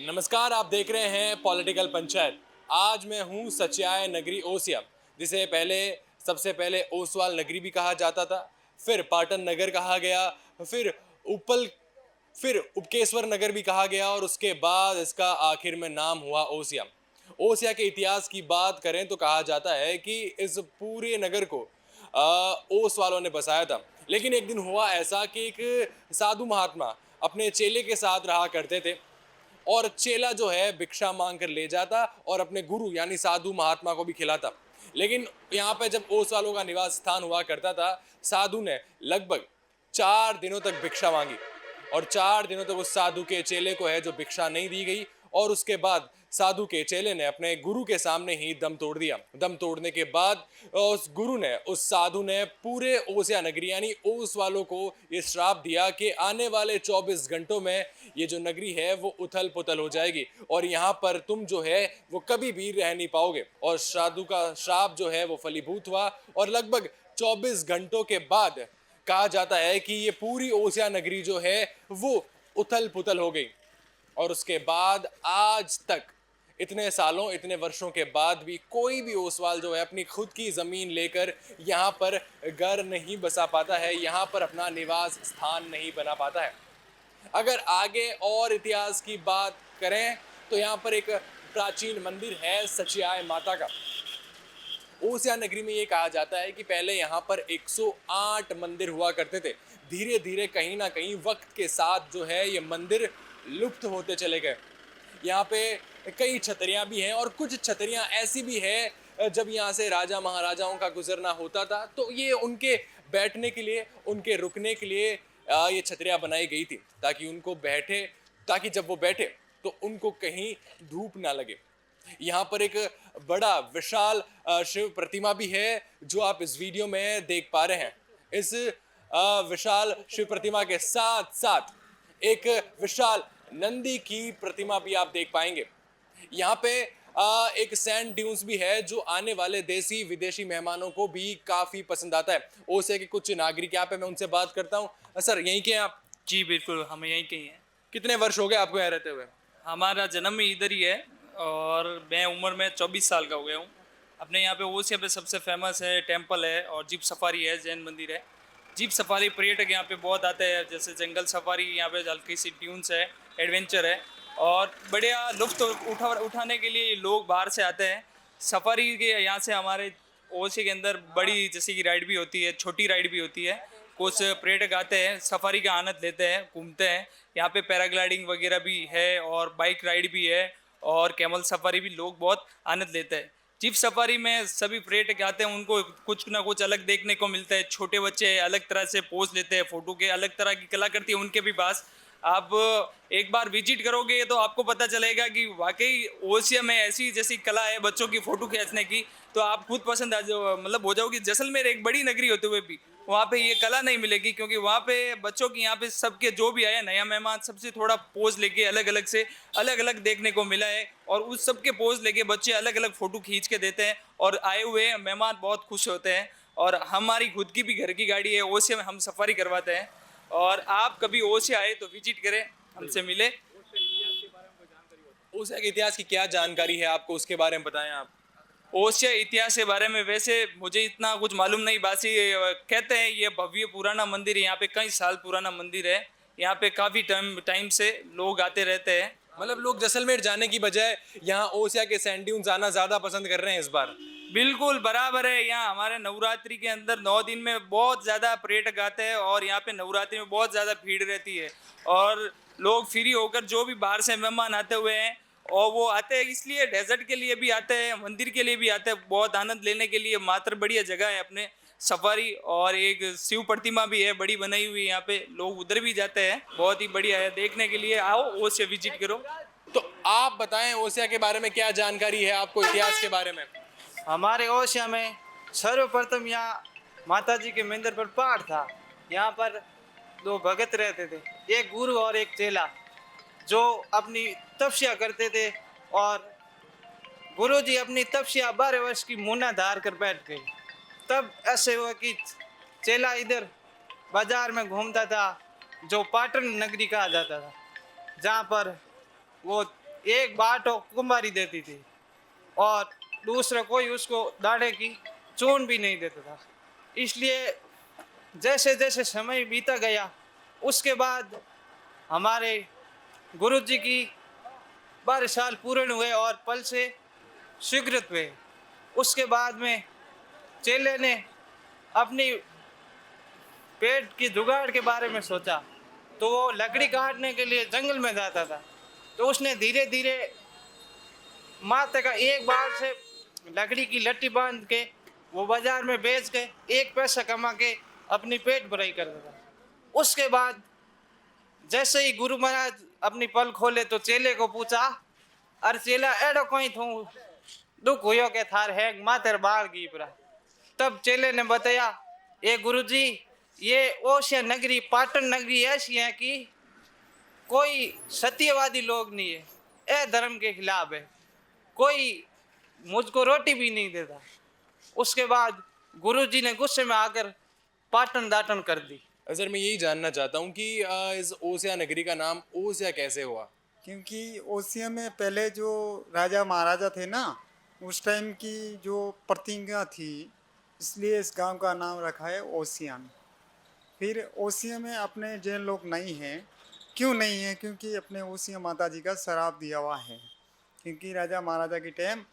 नमस्कार, आप देख रहे हैं पॉलिटिकल पंचायत। आज मैं हूं सच्चाई नगरी ओसिया, जिसे पहले सबसे पहले ओसवाल नगरी भी कहा जाता था, फिर पाटन नगर कहा गया, फिर उपल फिर उपकेश्वर नगर भी कहा गया और उसके बाद इसका आखिर में नाम हुआ ओसिया। ओसिया के इतिहास की बात करें तो कहा जाता है कि इस पूरे नगर को ओस वालों ने बसाया था। लेकिन एक दिन हुआ ऐसा कि एक साधु महात्मा अपने चेले के साथ रहा करते थे और चेला जो है भिक्षा मांग कर ले जाता और अपने गुरु यानी साधु महात्मा को भी खिलाता। लेकिन यहाँ पे जब ओस वालों का निवास स्थान हुआ करता था, साधु ने लगभग 4 दिनों तक भिक्षा मांगी और 4 दिनों तक उस साधु के चेले को है जो भिक्षा नहीं दी गई और उसके बाद साधु के चेले ने अपने गुरु के सामने ही दम तोड़ दिया। दम तोड़ने के बाद उस गुरु ने, उस साधु ने पूरे ओसिया नगरी यानी ओस वालों को ये श्राप दिया कि आने वाले 24 घंटों में ये जो नगरी है वो उथल पुथल हो जाएगी और यहाँ पर तुम जो है वो कभी भी रह नहीं पाओगे। और साधु का श्राप जो है वो फलीभूत हुआ और लगभग 24 घंटों के बाद कहा जाता है कि ये पूरी ओसिया नगरी जो है वो उथल पुथल हो गई। और उसके बाद आज तक इतने सालों, इतने वर्षों के बाद भी कोई भी ओसवाल जो है अपनी खुद की ज़मीन लेकर यहाँ पर घर नहीं बसा पाता है, यहाँ पर अपना निवास स्थान नहीं बना पाता है। अगर आगे और इतिहास की बात करें तो यहाँ पर एक प्राचीन मंदिर है सचियाय माता का। ओसिया नगरी में ये कहा जाता है कि पहले यहाँ पर 108 मंदिर हुआ करते थे। धीरे धीरे कहीं ना कहीं वक्त के साथ जो है ये मंदिर लुप्त होते चले गए। यहाँ पे कई छतरियाँ भी हैं और कुछ छतरियाँ ऐसी भी है जब यहाँ से राजा महाराजाओं का गुजरना होता था तो ये उनके बैठने के लिए, उनके रुकने के लिए ये छतरियाँ बनाई गई थी ताकि उनको बैठे, ताकि जब वो बैठे तो उनको कहीं धूप ना लगे। यहाँ पर एक बड़ा विशाल शिव प्रतिमा भी है जो आप इस वीडियो में देख पा रहे हैं। इस विशाल शिव प्रतिमा के साथ साथ एक विशाल नंदी की प्रतिमा भी आप देख पाएंगे। यहाँ पे एक सैंड ड्यून्स भी है जो आने वाले देसी विदेशी मेहमानों को भी काफी पसंद आता है। ओसे के कुछ नागरिक यहाँ पे, मैं उनसे बात करता हूँ। सर, यहीं के हैं आप? जी बिल्कुल, हम यहीं के ही हैं। कितने वर्ष हो गए आपको यहाँ रहते हुए? हमारा जन्म ही इधर ही है और मैं उम्र में 24 साल का हो गया हूँ। अपने यहाँ पे ओसिया पे सबसे फेमस है टेंपल है और जीप सफारी है, जैन मंदिर है। जीप सफारी पर्यटक यहाँ पे बहुत आते हैं, जैसे जंगल सफारी, यहाँ पे हल्की सी ट्यून्स है, एडवेंचर है और बढ़िया लुफ्त उठाने के लिए लोग बाहर से आते हैं। सफारी के यहाँ से हमारे ओसिया के अंदर बड़ी जैसे की राइड भी होती है, छोटी राइड भी होती है। कुछ पर्यटक आते हैं, सफारी का आनंद लेते हैं, घूमते हैं। यहाँ पे पैराग्लाइडिंग वगैरह भी है और बाइक राइड भी है और कैमल सफारी भी लोग बहुत आनंद लेते हैं। जीप सफारी में सभी पर्यटक आते हैं, उनको कुछ ना कुछ अलग देखने को मिलता है। छोटे बच्चे अलग तरह से पोज लेते हैं, फोटो के अलग तरह की कलाकृति उनके भी पास। आप एक बार विजिट करोगे तो आपको पता चलेगा कि वाकई ओसिया में ऐसी जैसी कला है बच्चों की फ़ोटो खींचने की, तो आप खुद पसंद आ जाओ, मतलब हो जाओगी। जैसलमेर एक बड़ी नगरी होते हुए भी वहाँ पे ये कला नहीं मिलेगी, क्योंकि वहाँ पे बच्चों की, यहाँ पे सबके जो भी आए नया मेहमान, सबसे थोड़ा पोज लेके अलग अलग से अलग अलग देखने को मिला है और उस सबके पोज लेके बच्चे अलग अलग फ़ोटो खींच के देते हैं और आए हुए मेहमान बहुत खुश होते हैं। और हमारी खुद की भी घर की गाड़ी है, ओसिया में हम सफारी करवाते हैं और आप कभी ओसिया आए तो विजिट करें, हमसे मिले। ओसिया के इतिहास की क्या जानकारी है आपको, उसके बारे में बताएं आप। ओसिया इतिहास के बारे में वैसे मुझे इतना कुछ मालूम नहीं, बासी कहते हैं ये भव्य पुराना मंदिर है, यहाँ पे कई साल पुराना मंदिर है। यहाँ पे काफ़ी टाइम से लोग आते रहते हैं। मतलब लोग जैसलमेर जाने की बजाय यहाँ ओसिया के सैंड ड्यून्स आना ज़्यादा पसंद कर रहे हैं इस बार। बिल्कुल बराबर है। यहाँ हमारे नवरात्रि के अंदर 9 दिन में बहुत ज़्यादा पर्यटक आते हैं और यहाँ पे नवरात्रि में बहुत ज़्यादा भीड़ रहती है और लोग फ्री होकर जो भी बाहर से मेहमान आते हुए हैं, और वो आते हैं इसलिए डेजर्ट के लिए भी आते हैं, मंदिर के लिए भी आते हैं, बहुत आनंद लेने के लिए। मात्र बढ़िया जगह है अपने सफारी, और एक शिव प्रतिमा भी है बड़ी बनाई हुई, यहाँ पे लोग उधर भी जाते हैं, बहुत ही बढ़िया है देखने के लिए। आओ ओसिया विजिट करो। तो आप बताएं ओसिया के बारे में क्या जानकारी है आपको, इतिहास के बारे में। हमारे ओसिया में सर्वप्रथम यहाँ माता जी के मंदिर पर पहाड़ था। यहाँ पर 2 भगत रहते थे, एक गुरु और एक चेला, जो अपनी तपस्या करते थे। और गुरु जी अपनी तपस्या 12 वर्ष की मुन्ना धार कर बैठ गए। तब ऐसे हुआ कि चेला इधर बाजार में घूमता था, जो पाटन नगरी कहा जाता था, जहाँ पर वो एक बाटो कुंवारी देती थी और दूसरा कोई उसको दाढ़े की चून भी नहीं देता था। इसलिए जैसे जैसे समय बीता गया उसके बाद हमारे गुरुजी की 12 साल पूर्ण हुए और पल से स्वीकृत हुए। उसके बाद में चेले ने अपनी पेट की जुगाड़ के बारे में सोचा, तो वो लकड़ी काटने के लिए जंगल में जाता था। तो उसने धीरे धीरे माथे का एक बार से लकड़ी की लट्टी बांध के वो बाजार में बेच के एक पैसा कमा के अपनी पेट भराई करता था। उसके बाद जैसे ही गुरु महाराज अपनी पल खोले तो चेले को पूछा, अरे चेला एडो कोई थू दुख हुयो के थार है माथेर बाल की परा। तब चेले ने बताया, ये गुरुजी ये ओसिया नगरी पाटन नगरी ऐसी है कि कोई सत्यवादी लोग नहीं है, ए धर्म के खिलाफ है, कोई मुझको रोटी भी नहीं देता। उसके बाद गुरुजी ने गुस्से में आकर पाटन दाटन कर दी। सर मैं यही जानना चाहता हूँ कि इस ओसिया नगरी का नाम ओसिया कैसे हुआ? क्योंकि ओसिया में पहले जो राजा महाराजा थे ना, उस टाइम की जो प्रतिज्ञा थी, इसलिए इस गांव का नाम रखा है ओसियान। फिर ओसिया में अपने जैन लोग नहीं हैं। क्यों नहीं है? क्योंकि अपने ओसिया माता जी का शराब दिया हुआ है। क्योंकि राजा महाराजा के टाइम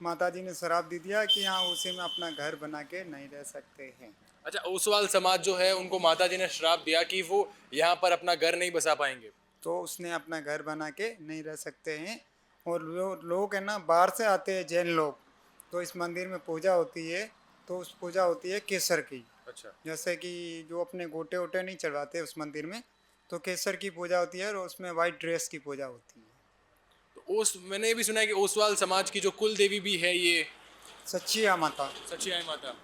माता जी ने शराब दे दिया कि यहाँ ओसिया में अपना घर बना के नहीं रह सकते हैं। अच्छा, ओसवाल समाज जो है उनको माता जी ने श्राप दिया कि वो यहाँ पर अपना घर नहीं बसा पाएंगे। तो उसने अपना घर बना के नहीं रह सकते हैं। और लोग है ना बाहर से आते हैं जैन लोग, तो इस मंदिर में पूजा होती है। तो उस पूजा होती है केसर की। अच्छा, जैसे कि जो अपने गोटे वोटे नहीं चढ़वाते उस मंदिर में, तो केसर की पूजा होती है और उसमें वाइट ड्रेस की पूजा होती है। तो ओस मैंने ये भी सुना है कि ओसवाल समाज की जो कुल देवी भी है ये सच्चिया माता, सचियाई माता।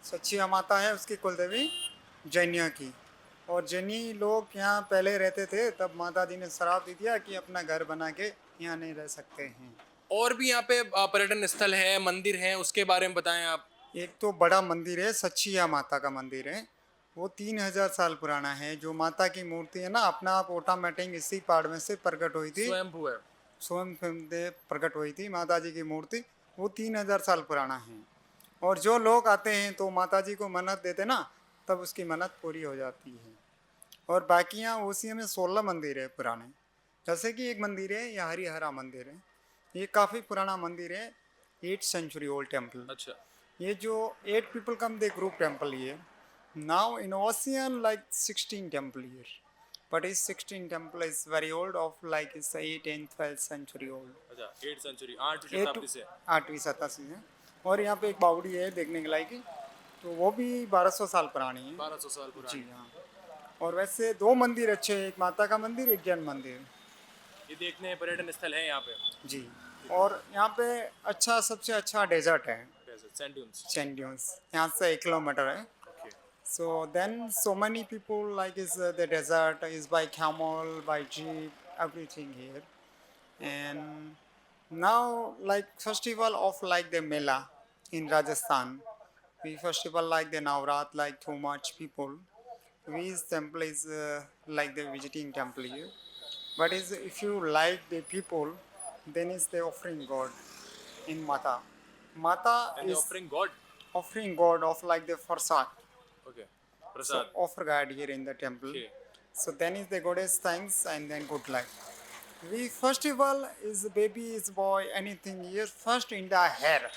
सच्चिया माता है उसकी कुल देवी जैनियों की। और जैनी लोग यहाँ पहले रहते थे, तब माता जी ने श्राप दे दिया कि अपना घर बना के यहाँ नहीं रह सकते हैं। और भी यहाँ पे पर्यटन स्थल है, मंदिर है, उसके बारे में बताएं आप। एक तो बड़ा मंदिर है, सच्चिया माता का मंदिर है। वो 3000 साल पुराना है। जो माता की मूर्ति है ना, अपना आप ऑटोमेटिक इसी पहाड़ में से प्रकट हुई थी। स्वयंभू है। स्वयं प्रकट हुई थी माता जी की मूर्ति। वो 3000 साल पुराना है। और जो लोग आते हैं तो माता जी को मन्नत देते ना, तब उसकी मन्नत पूरी हो जाती है। और बाकी यहाँ ओसिया में 16 मंदिर है पुराने। जैसे कि एक मंदिर है, यह हरिहरा मंदिर है। ये काफ़ी पुराना मंदिर है, 8th century ओल्ड टेम्पल। अच्छा, ये जो 8 people come the group temple here. Now in Ocean like 16 temple here. But this 16 temple is very old, of like it's 8th and 12th century old. अच्छा 8th century 8वीं शताब्दी से। 8वीं शताब्दी से। और यहाँ पे एक बावड़ी है देखने के लायक, तो वो भी 1200 साल पुरानी है। 1200 साल पुरानी। जी हाँ। और वैसे 2 मंदिर अच्छे हैं, एक माता का मंदिर, एक जैन मंदिर। ये देखने पर्यटन स्थल है यहाँ पे। जी। और यहाँ पे अच्छा, सबसे अच्छा डेजर्ट है, सैंड ड्यून्स। Sand dunes. यहाँ से 1 किलोमीटर है। Okay. So then so many people like is the desert is by camel, by jeep, everything here. And now like festival of like the Mela in Rajasthan. We festival like the Navrat, like too much people. This temple is like the visiting temple here. But is if you like the people, then is the offering God in Mata. Mata And is offering God. offering God of like the Farsad. Okay. So Prasad. offer God here in the temple. Okay. So then is the goddess thanks and then good luck. We festival is baby is boy anything here first in the hair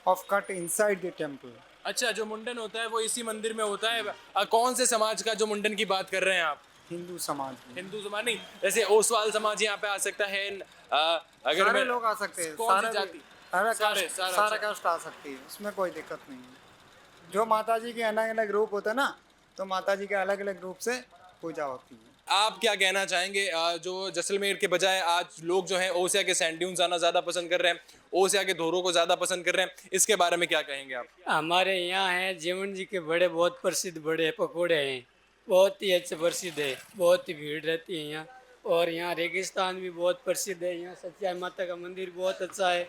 of cut inside the temple. अच्छा, जो मुंडन होता है वो इसी मंदिर में होता है। कौन से समाज का जो मुंडन की बात कर रहे हैं आप? हिंदू समाज में हिंदू समाज नहीं, जैसे ओसवाल समाज यहाँ पे आ सकता है। अगर सारे मैं लोग आ सकते हैं, कौन सी सारे जाति? सारा कास्ट आ सकती है, उसमें कोई दिक्कत नहीं है। जो माता जी के अलग अलग रूप होता है ना, तो माता जी के अलग अलग रूप से पूजा होती है। आप क्या कहना चाहेंगे? जो जैसलमेर के बजाय आज लोग जो हैं ओसिया के सैंड ड्यून्स आना ज़्यादा पसंद कर रहे हैं, ओसिया के धोरों को ज़्यादा पसंद कर रहे हैं, इसके बारे में क्या कहेंगे आप? हमारे यहाँ है जीवन जी के बड़े बहुत प्रसिद्ध बड़े पकोड़े हैं, बहुत ही अच्छे प्रसिद्ध है, बहुत ही भीड़ रहती है यहाँ। और यहाँ रेगिस्तान भी बहुत प्रसिद्ध है। यहाँ सच्चाई माता का मंदिर बहुत अच्छा है,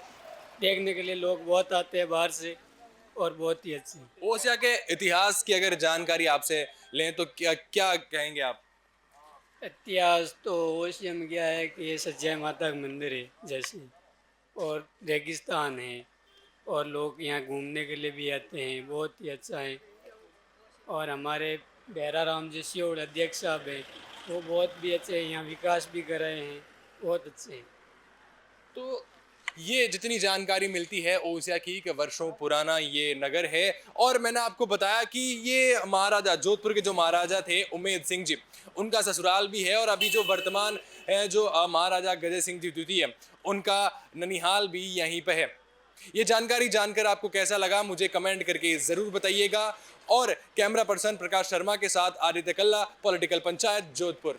देखने के लिए लोग बहुत आते हैं बाहर से, और बहुत ही अच्छी। ओसिया के इतिहास की अगर जानकारी आपसे लें तो क्या क्या कहेंगे आप? इतिहास तो ओसियम में क्या है कि ये सच्चाई माता का मंदिर है जैसे, और रेगिस्तान है, और लोग यहाँ घूमने के लिए भी आते हैं, बहुत ही अच्छा है। और हमारे बेहरा राम जी सियोड़ अध्यक्ष साहब हैं, वो बहुत भी अच्छे हैं, यहाँ विकास भी कर रहे हैं, बहुत अच्छे हैं। तो ये जितनी जानकारी मिलती है ओसिया की कि वर्षों पुराना ये नगर है, और मैंने आपको बताया कि ये महाराजा जोधपुर के जो महाराजा थे उमेद सिंह जी, उनका ससुराल भी है, और अभी जो वर्तमान है जो महाराजा गजय सिंह जी द्वितीय, उनका ननिहाल भी यहीं पे है। ये जानकारी जानकर आपको कैसा लगा मुझे कमेंट करके ज़रूर बताइएगा। और कैमरा पर्सन प्रकाश शर्मा के साथ आदित्य कल्ला, पॉलिटिकल पंचायत, जोधपुर।